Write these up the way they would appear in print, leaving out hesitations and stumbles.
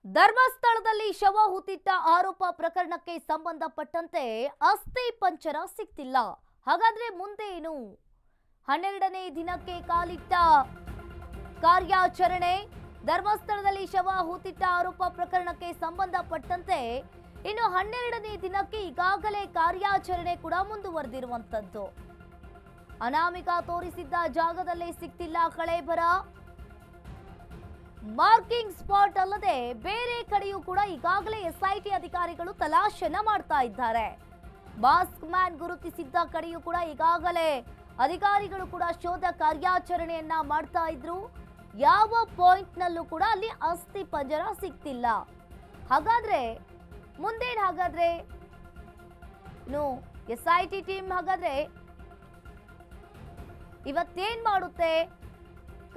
ಧರ್ಮಸ್ಥಳದಲ್ಲಿ ಶವ ಹೂತಿಟ್ಟ ಆರೋಪ ಪ್ರಕರಣಕ್ಕೆ ಸಂಬಂಧಪಟ್ಟಂತೆ ಅಸ್ಥಿ ಪಂಜರ ಸಿಕ್ತಿಲ್ಲ. ಹಾಗಾದ್ರೆ ಮುಂದೆ ಏನು? 12ನೇ ದಿನಕ್ಕೆ ಕಾಲಿಟ್ಟ ಕಾರ್ಯಾಚರಣೆ. ಧರ್ಮಸ್ಥಳದಲ್ಲಿ ಶವ ಹೂತಿಟ್ಟ ಆರೋಪ ಪ್ರಕರಣಕ್ಕೆ ಸಂಬಂಧಪಟ್ಟಂತೆ ಇನ್ನು 12ನೇ ದಿನಕ್ಕೆ ಈಗಾಗಲೇ ಕಾರ್ಯಾಚರಣೆ ಕೂಡ ಮುಂದುವರೆದಿರುವಂತದ್ದು. ಅನಾಮಿಕ ತೋರಿಸಿದ್ದ ಜಾಗದಲ್ಲೇ ಸಿಕ್ತಿಲ್ಲ ಕಳೇಬರ. ಮಾರ್ಕಿಂಗ್ ಸ್ಪಾಟ್ ಅಲ್ಲದೆ ಬೇರೆ ಕಡೆಯೂ ಕೂಡ ಈಗಾಗಲೇ ಎಸ್ಐಟಿ ಅಧಿಕಾರಿಗಳು ತಲಾಶೆನ ಮಾಡ್ತಾ ಇದ್ದಾರೆ. ಮಾಸ್ಕ್ ಮ್ಯಾನ್ ಗುರುತಿಸಿದ್ದ ಕಡೆಯೂ ಕೂಡ ಈಗಾಗಲೇ ಅಧಿಕಾರಿಗಳು ಕೂಡ ಶೋಧ ಕಾರ್ಯಾಚರಣೆಯನ್ನ ಮಾಡ್ತಾ ಇದ್ರು. ಯಾವ ಪಾಯಿಂಟ್ ನಲ್ಲೂ ಕೂಡ ಅಲ್ಲಿ ಅಸ್ಥಿ ಪಂಜರ ಸಿಕ್ತಿಲ್ಲ. ಹಾಗಾದ್ರೆ ಮುಂದೇನು? ಹಾಗಾದ್ರೆ ಇನ್ನು ಎಸ್ಐಟಿ ಟೀಮ್ ಹಾಗಾದ್ರೆ ಇವತ್ತೇನ್ ಮಾಡುತ್ತೆ,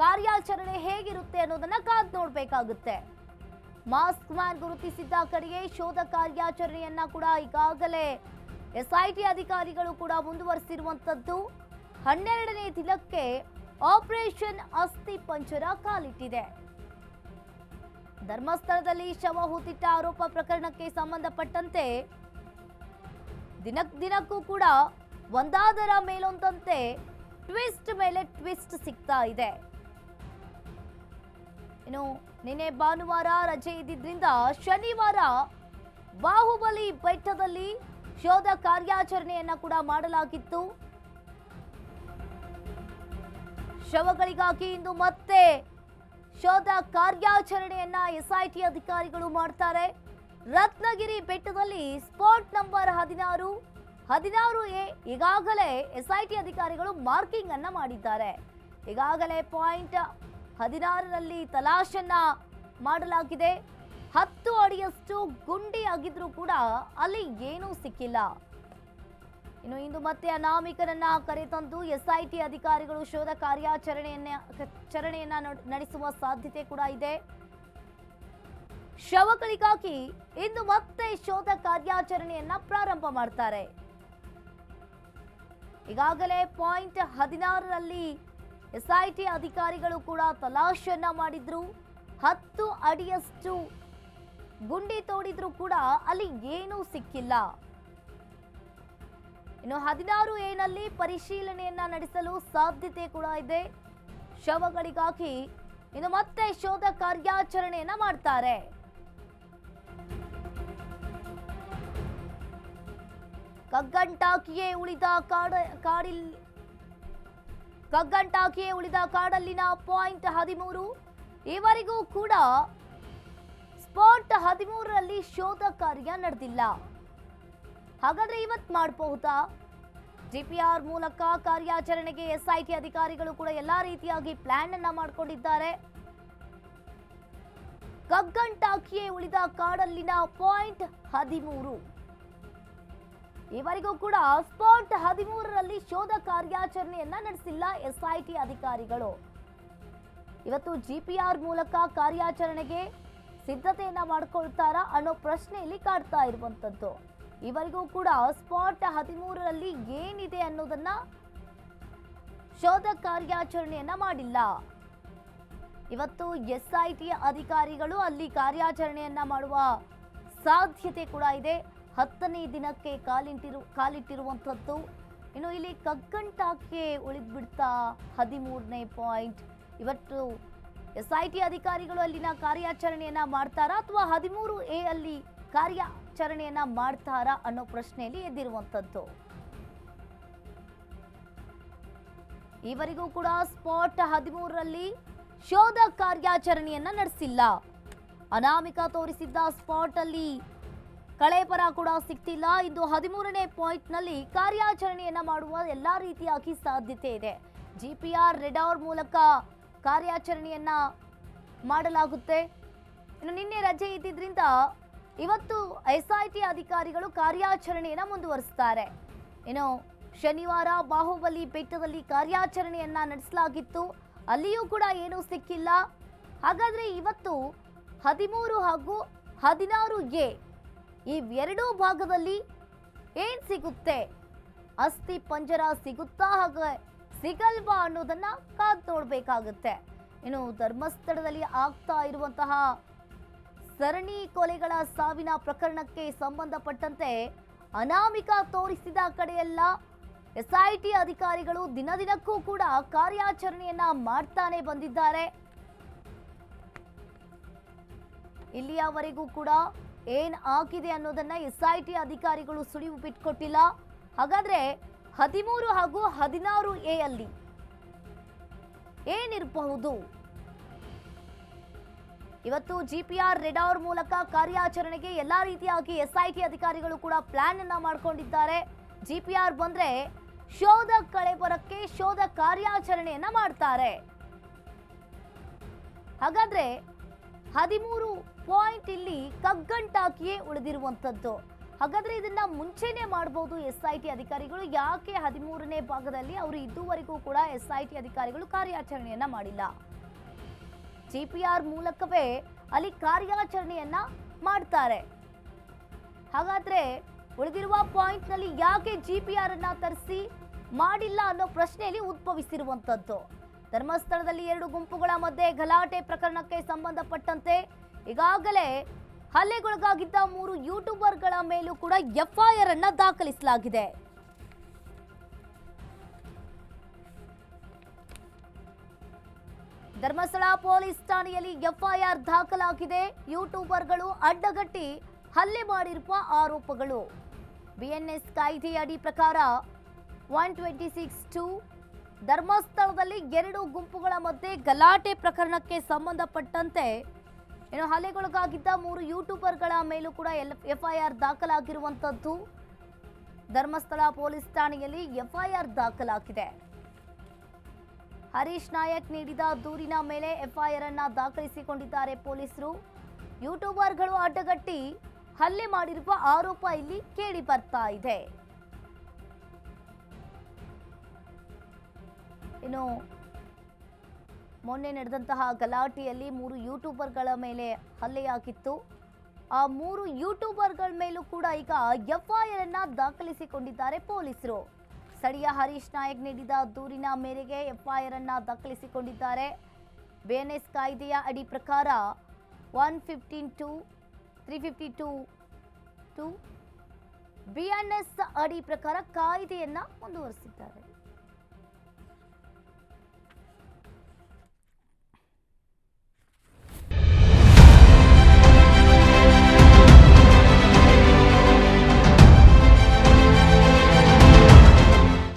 ಕಾರ್ಯಾಚರಣೆ ಹೇಗಿರುತ್ತೆ ಅನ್ನೋದನ್ನ ಕಾದು ನೋಡ್ಬೇಕಾಗುತ್ತೆ. ಮಾಸ್ಕ್ ಮ್ಯಾನ್ ಗುರುತಿಸಿದ್ದ ಕಡೆಗೆ ಶೋಧ ಕಾರ್ಯಾಚರಣೆಯನ್ನ ಕೂಡ ಈಗಾಗಲೇ ಎಸ್ಐಟಿ ಅಧಿಕಾರಿಗಳು ಕೂಡ ಮುಂದುವರಿಸಿರುವಂತದ್ದು. 12ನೇ ದಿನಕ್ಕೆ ಆಪರೇಷನ್ ಅಸ್ಥಿ ಪಂಜರ ಕಾಲಿಟ್ಟಿದೆ. ಧರ್ಮಸ್ಥಳದಲ್ಲಿ ಶವ ಹೂತಿಟ್ಟ ಆರೋಪ ಪ್ರಕರಣಕ್ಕೆ ಸಂಬಂಧಪಟ್ಟಂತೆ ದಿನಕ್ಕೂ ಕೂಡ ಒಂದಾದರ ಮೇಲೊಂದಂತೆ ಟ್ವಿಸ್ಟ್ ಮೇಲೆ ಟ್ವಿಸ್ಟ್ ಸಿಗ್ತಾ ಇದೆ. ಇನ್ನು ನಿನ್ನೆ ಭಾನುವಾರ ರಜೆ ಇದ್ದಿದ್ರಿಂದ ಶನಿವಾರ ಬಾಹುಬಲಿ ಬೆಟ್ಟದಲ್ಲಿ ಶೋಧ ಕಾರ್ಯಾಚರಣೆಯನ್ನ ಕೂಡ ಮಾಡಲಾಗಿತ್ತು. ಶವಗಳಿಗಾಗಿ ಇಂದು ಮತ್ತೆ ಶೋಧ ಕಾರ್ಯಾಚರಣೆಯನ್ನ ಎಸ್ಐಟಿ ಅಧಿಕಾರಿಗಳು ಮಾಡ್ತಾರೆ. ರತ್ನಗಿರಿ ಬೆಟ್ಟದಲ್ಲಿ ಸ್ಪಾಟ್ ನಂಬರ್ 16A ಈಗಾಗಲೇ ಎಸ್ಐಟಿ ಅಧಿಕಾರಿಗಳು ಮಾರ್ಕಿಂಗ್ ಅನ್ನ ಮಾಡಿದ್ದಾರೆ. ಈಗಾಗಲೇ ಪಾಯಿಂಟ್ 16ರಲ್ಲಿ ತಲಾಶನ್ನ ಮಾಡಲಾಗಿದೆ. 10 ಅಡಿಯಷ್ಟು ಗುಂಡಿ ಆಗಿದ್ರೂ ಕೂಡ ಅಲ್ಲಿ ಏನೂ ಸಿಕ್ಕಿಲ್ಲ. ಇನ್ನು ಇಂದು ಮತ್ತೆ ಅನಾಮಿಕರನ್ನ ಕರೆತಂದು ಎಸ್ಐಟಿ ಅಧಿಕಾರಿಗಳು ಶೋಧ ಕಾರ್ಯಾಚರಣೆಯನ್ನ ನಡೆಸುವ ಸಾಧ್ಯತೆ ಕೂಡ ಇದೆ. ಶವಗಳಿಗಾಗಿ ಇಂದು ಮತ್ತೆ ಶೋಧ ಕಾರ್ಯಾಚರಣೆಯನ್ನ ಪ್ರಾರಂಭ ಮಾಡ್ತಾರೆ. ಈಗಾಗಲೇ ಪಾಯಿಂಟ್ 16ರಲ್ಲಿ ಎಸ್ಐಟಿ ಅಧಿಕಾರಿಗಳು ಕೂಡ ತಲಾಶೆಯನ್ನ ಮಾಡಿದ್ರು. 10 ಅಡಿಯಷ್ಟು ಗುಂಡಿ ತೋಡಿದ್ರು ಕೂಡ ಅಲ್ಲಿ ಏನೂ ಸಿಕ್ಕಿಲ್ಲ. ಇನ್ನು 16A ಪರಿಶೀಲನೆಯನ್ನ ನಡೆಸಲು ಸಾಧ್ಯತೆ ಕೂಡ ಇದೆ. ಶವಗಳಿಗಾಗಿ ಇನ್ನು ಮತ್ತೆ ಶೋಧ ಕಾರ್ಯಾಚರಣೆಯನ್ನ ಮಾಡ್ತಾರೆ. ಕಗ್ಗಂಟಾಕಿಯೇ ಉಳಿದ ಕಾಡಲ್ಲಿನ ಪಾಯಿಂಟ್ 13 ಈವರೆಗೂ ಕೂಡ ಸ್ಪಾಟ್ 13ರಲ್ಲಿ ಶೋಧ ಕಾರ್ಯ ನಡೆದಿಲ್ಲ. ಹಾಗಾದ್ರೆ ಇವತ್ತು ಮಾಡಬಹುದಾ? ಜಿಪಿಆರ್ ಮೂಲಕ ಕಾರ್ಯಾಚರಣೆಗೆ ಎಸ್ಐಟಿ ಅಧಿಕಾರಿಗಳು ಕೂಡ ಎಲ್ಲಾ ರೀತಿಯಾಗಿ ಪ್ಲಾನ್ ಅನ್ನ ಮಾಡಿಕೊಂಡಿದ್ದಾರೆ. ಕಗ್ಗಂಟಾಕಿಯೇ ಉಳಿದ ಕಾಡಲ್ಲಿನ ಪಾಯಿಂಟ್ 13 ಈವರೆಗೂ ಕೂಡ ಸ್ಪಾಟ್ 13ರಲ್ಲಿ ಶೋಧ ಕಾರ್ಯಾಚರಣೆಯನ್ನ ನಡೆಸಿಲ್ಲ ಎಸ್ಐಟಿ ಅಧಿಕಾರಿಗಳು. ಇವತ್ತು ಜಿಪಿಆರ್ ಮೂಲಕ ಕಾರ್ಯಾಚರಣೆಗೆ ಸಿದ್ಧತೆಯನ್ನ ಮಾಡಿಕೊಳ್ತಾರಾ ಅನ್ನೋ ಪ್ರಶ್ನೆಯಲ್ಲಿ ಕಾಡ್ತಾ ಇರುವಂತದ್ದು. ಇವರೆಗೂ ಕೂಡ ಸ್ಪಾಟ್ 13ರಲ್ಲಿ ಏನಿದೆ ಅನ್ನೋದನ್ನ ಶೋಧ ಕಾರ್ಯಾಚರಣೆಯನ್ನ ಮಾಡಿಲ್ಲ. ಇವತ್ತು ಎಸ್ಐಟಿ ಅಧಿಕಾರಿಗಳು ಅಲ್ಲಿ ಕಾರ್ಯಾಚರಣೆಯನ್ನ ಮಾಡುವ ಸಾಧ್ಯತೆ ಕೂಡ ಇದೆ. 10ನೇ ದಿನಕ್ಕೆ ಕಾಲಿಟ್ಟಿರುವಂಥದ್ದು. ಇನ್ನು ಇಲ್ಲಿ ಕಗ್ಗಂಟಾಕೆ ಉಳಿದ್ಬಿಡ್ತಾ 13ನೇ ಪಾಯಿಂಟ್. ಇವತ್ತು ಎಸ್ಐಟಿ ಅಧಿಕಾರಿಗಳು ಅಲ್ಲಿನ ಕಾರ್ಯಾಚರಣೆಯನ್ನ ಮಾಡ್ತಾರಾ ಅಥವಾ 13A ಅಲ್ಲಿ ಕಾರ್ಯಾಚರಣೆಯನ್ನ ಮಾಡ್ತಾರಾ ಅನ್ನೋ ಪ್ರಶ್ನೆಯಲ್ಲಿ ಎದ್ದಿರುವಂಥದ್ದು. ಈವರೆಗೂ ಕೂಡ ಸ್ಪಾಟ್ 13ರಲ್ಲಿ ಶೋಧ ಕಾರ್ಯಾಚರಣೆಯನ್ನ ನಡೆಸಿಲ್ಲ. ಅನಾಮಿಕ ತೋರಿಸಿದ್ದ ಸ್ಪಾಟ್ ಅಲ್ಲಿ ಕಳೇಬರ ಕೂಡ ಸಿಗ್ತಿಲ್ಲ. ಇಂದು 13ನೇ ಪಾಯಿಂಟ್ ನಲ್ಲಿ ಕಾರ್ಯಾಚರಣೆಯನ್ನ ಮಾಡುವ ಎಲ್ಲಾ ರೀತಿಯಾಗಿ ಸಾಧ್ಯತೆ ಇದೆ. ಜಿಪಿಆರ್ ರೆಡಾರ್ ಮೂಲಕ ಕಾರ್ಯಾಚರಣೆಯನ್ನ ಮಾಡಲಾಗುತ್ತೆ. ಇನ್ನು ನಿನ್ನೆ ರಜೆ ಇದ್ದಿದ್ರಿಂದ ಇವತ್ತು ಎಸ್ಐಟಿ ಅಧಿಕಾರಿಗಳು ಕಾರ್ಯಾಚರಣೆಯನ್ನ ಮುಂದುವರಿಸ್ತಾರೆ. ಇನ್ನು ಶನಿವಾರ ಬಾಹುಬಲಿ ಬೆಟ್ಟದಲ್ಲಿ ಕಾರ್ಯಾಚರಣೆಯನ್ನ ನಡೆಸಲಾಗಿತ್ತು. ಅಲ್ಲಿಯೂ ಕೂಡ ಏನೂ ಸಿಕ್ಕಿಲ್ಲ. ಹಾಗಾದ್ರೆ ಇವತ್ತು 13 ಹಾಗೂ 16A ಈ ಎರಡೂ ಭಾಗದಲ್ಲಿ ಏನ್ ಸಿಗುತ್ತೆ? ಅಸ್ಥಿ ಪಂಜರ ಸಿಗುತ್ತಾ ಹಾಗೆ ಸಿಗಲ್ವಾ ಅನ್ನೋದನ್ನ ಕಾದು ನೋಡ್ಬೇಕಾಗುತ್ತೆ. ಇನ್ನು ಧರ್ಮಸ್ಥಳದಲ್ಲಿ ಆಗ್ತಾ ಇರುವಂತಹ ಸರಣಿ ಕೊಲೆಗಳ ಸಾವಿನ ಪ್ರಕರಣಕ್ಕೆ ಸಂಬಂಧಪಟ್ಟಂತೆ ಅನಾಮಿಕ ತೋರಿಸಿದ ಕಡೆಯೆಲ್ಲ ಎಸ್ಐಟಿ ಅಧಿಕಾರಿಗಳು ದಿನದಿನಕ್ಕೂ ಕೂಡ ಕಾರ್ಯಾಚರಣೆಯನ್ನ ಮಾಡ್ತಾನೆ ಬಂದಿದ್ದಾರೆ. ಇಲ್ಲಿಯವರೆಗೂ ಕೂಡ ಏನ್ ಆಗಿದೆ ಅನ್ನೋದನ್ನ ಎಸ್ಐಟಿ ಅಧಿಕಾರಿಗಳು ಸುಳಿವು ಬಿಟ್ಕೊಟ್ಟಿಲ್ಲ. ಹಾಗಾದ್ರೆ 13 ಹಾಗೂ 16A ಅಲ್ಲಿ ಏನಿರಬಹುದು? ಇವತ್ತು ಜಿಪಿಆರ್ ರೆಡಾರ್ ಮೂಲಕ ಕಾರ್ಯಾಚರಣೆಗೆ ಎಲ್ಲಾ ರೀತಿಯಾಗಿ ಎಸ್ಐಟಿ ಅಧಿಕಾರಿಗಳು ಕೂಡ ಪ್ಲಾನ್ ಅನ್ನ ಮಾಡ್ಕೊಂಡಿದ್ದಾರೆ. ಜಿಪಿಆರ್ ಬಂದ್ರೆ ಶೋಧ ಕಳೆಬರಕ್ಕೆ ಶೋಧ ಕಾರ್ಯಾಚರಣೆಯನ್ನ ಮಾಡ್ತಾರೆ. ಹಾಗಾದ್ರೆ 13 ಪಾಯಿಂಟ್ ಇಲ್ಲಿ ಕಗ್ಗಂಟಾಕಿಯೇ ಉಳಿದಿರುವಂತದ್ದು. ಹಾಗಾದ್ರೆ ಇದನ್ನ ಮುಂಚೆನೆ ಮಾಡಬಹುದು ಎಸ್ಐಟಿ ಅಧಿಕಾರಿಗಳು. ಯಾಕೆ 13ನೇ ಭಾಗದಲ್ಲಿ ಅವರು ಇದುವರೆಗೂ ಕೂಡ ಎಸ್ಐಟಿ ಅಧಿಕಾರಿಗಳು ಕಾರ್ಯಾಚರಣೆಯನ್ನ ಮಾಡಿಲ್ಲ? ಜಿಪಿಆರ್ ಮೂಲಕವೇ ಅಲ್ಲಿ ಕಾರ್ಯಾಚರಣೆಯನ್ನ ಮಾಡ್ತಾರೆ. ಹಾಗಾದ್ರೆ ಉಳಿದಿರುವ ಪಾಯಿಂಟ್ ನಲ್ಲಿ ಯಾಕೆ ಜಿಪಿಆರ್ ಅನ್ನ ತರಿಸಿ ಮಾಡಿಲ್ಲ ಅನ್ನೋ ಪ್ರಶ್ನೆಯಲ್ಲಿ ಉದ್ಭವಿಸಿರುವಂತದ್ದು. ಧರ್ಮಸ್ಥಳದಲ್ಲಿ 2 ಗುಂಪುಗಳ ಮಧ್ಯೆ ಗಲಾಟೆ ಪ್ರಕರಣಕ್ಕೆ ಸಂಬಂಧಪಟ್ಟಂತೆ ಈಗಾಗಲೇ ಹಲ್ಲೆಗೊಳಗಾಗಿದ್ದ 3 ಯೂಟ್ಯೂಬರ್ಗಳ ಮೇಲೂ ಕೂಡ ಎಫ್ಐಆರ್ ಅನ್ನ ದಾಖಲಿಸಲಾಗಿದೆ. ಧರ್ಮಸ್ಥಳ ಪೊಲೀಸ್ ಠಾಣೆಯಲ್ಲಿ ಎಫ್ಐಆರ್ ದಾಖಲಾಗಿದೆ. ಯೂಟ್ಯೂಬರ್ಗಳು ಅಡ್ಡಗಟ್ಟಿ ಹಲ್ಲೆ ಮಾಡಿರುವ ಆರೋಪಗಳು. ಬಿಎನ್ಎಸ್ ಕಾಯ್ದೆಯಡಿ ಪ್ರಕಾರ 126(2) ಧರ್ಮಸ್ಥಳದಲ್ಲಿ 2 ಗುಂಪುಗಳ ಮಧ್ಯೆ ಗಲಾಟೆ ಪ್ರಕರಣಕ್ಕೆ ಸಂಬಂಧಪಟ್ಟಂತೆ ಹಲ್ಲೆಗೊಳಗಾಗಿದ್ದ 3 ಯೂಟ್ಯೂಬರ್ಗಳ ಮೇಲೂ ಕೂಡ ಎಫ್ಐಆರ್ ದಾಖಲಾಗಿರುವಂತದ್ದು. ಧರ್ಮಸ್ಥಳ ಪೊಲೀಸ್ ಠಾಣೆಯಲ್ಲಿ ಎಫ್ಐಆರ್ ದಾಖಲಾಗಿದೆ. ಹರೀಶ್ ನಾಯಕ್ ನೀಡಿದ ದೂರಿನ ಮೇಲೆ ಎಫ್ಐಆರ್ ಅನ್ನ ದಾಖಲಿಸಿಕೊಂಡಿದ್ದಾರೆ ಪೊಲೀಸರು. ಯೂಟ್ಯೂಬರ್ಗಳು ಅಡ್ಡಗಟ್ಟಿ ಹಲ್ಲೆ ಮಾಡಿರುವ ಆರೋಪ ಇಲ್ಲಿ ಕೇಳಿ ಬರ್ತಾ ಇದೆ. ಇನ್ನು ಮೊನ್ನೆ ನಡೆದಂತಹ ಗಲಾಟೆಯಲ್ಲಿ 3 ಯೂಟ್ಯೂಬರ್ಗಳ ಮೇಲೆ ಹಲ್ಲೆಯಾಗಿತ್ತು. ಆ 3 ಯೂಟ್ಯೂಬರ್ಗಳ ಮೇಲೂ ಕೂಡ ಈಗ ಎಫ್ಐಆರ್ ಅನ್ನ ದಾಖಲಿಸಿಕೊಂಡಿದ್ದಾರೆ ಪೊಲೀಸರು. ಸ್ಥಳೀಯ ಹರೀಶ್ ನಾಯಕ್ ನೀಡಿದ ದೂರಿನ ಮೇರೆಗೆ ಎಫ್ಐಆರ್ ಅನ್ನ ದಾಖಲಿಸಿಕೊಂಡಿದ್ದಾರೆ. ಬಿಎನ್ಎಸ್ ಕಾಯ್ದೆಯ ಅಡಿ ಪ್ರಕಾರ 115(2), 352(2) ಬಿಎನ್ಎಸ್ ಅಡಿ ಪ್ರಕಾರ ಕಾಯ್ದೆಯನ್ನ ಮುಂದುವರಿಸಿದ್ದಾರೆ.